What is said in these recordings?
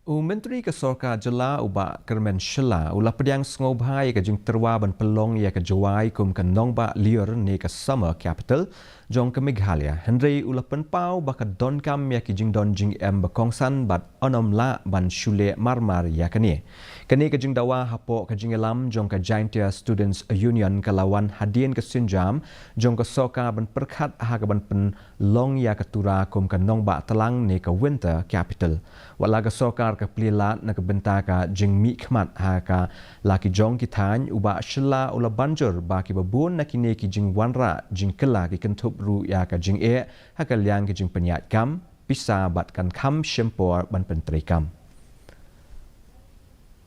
Myntri ke Sorkar jela ubak Kyrmen Shylla ulah Pdiang Sngewbha ke Jingtyrwa ban Pynlong ke Jowai kum ke nongba liur ni ke Summe capital jong ke Meghalaya. Henry ulah penpau baka don kam ke jingdon jing bekongsan bat onom la ban shule marmar ke ni. Kini ke jingdawa hapo ke jingelam jong ke Jingtyrwa Students Union ke lawan hadien ke sinjam jong ke Sorkar ban perkhat ha ke ban Pynlong ke tura kum ke nongba telang ni ke winter capital. Walaga Sorkar ke pelilat na kebenta ka jing mi khmat ha ka laki jong ki thany uba Shylla ula banjur ba ki babun na kini ki jing wanra jing kela ki kentup ru ya ka jing e ha ka liang ki jing penyat kam pisa bat kan kham shempor ban pentri kam.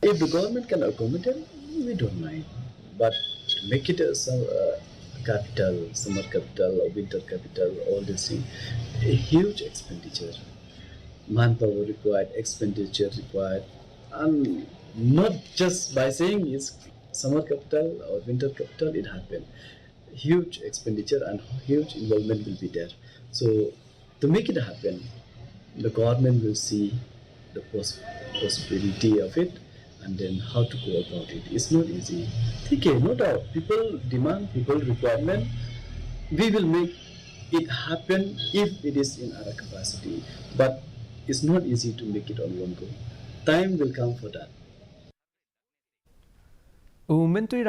If the government can accommodate, we don't mind. But to make it a capital, summer capital or winter capital, all this thing, a huge expenditure. Manpower required, expenditure required, and not just by saying it's summer capital or winter capital, it happened. Huge expenditure and huge involvement will be there. So to make it happen, the government will see the possibility of it and then how to go about it. It's not easy. Okay, no doubt. People demand, people requirement. We will make it happen if it is in our capacity. But it's not easy to make it on one go. Time will come for that. Myntri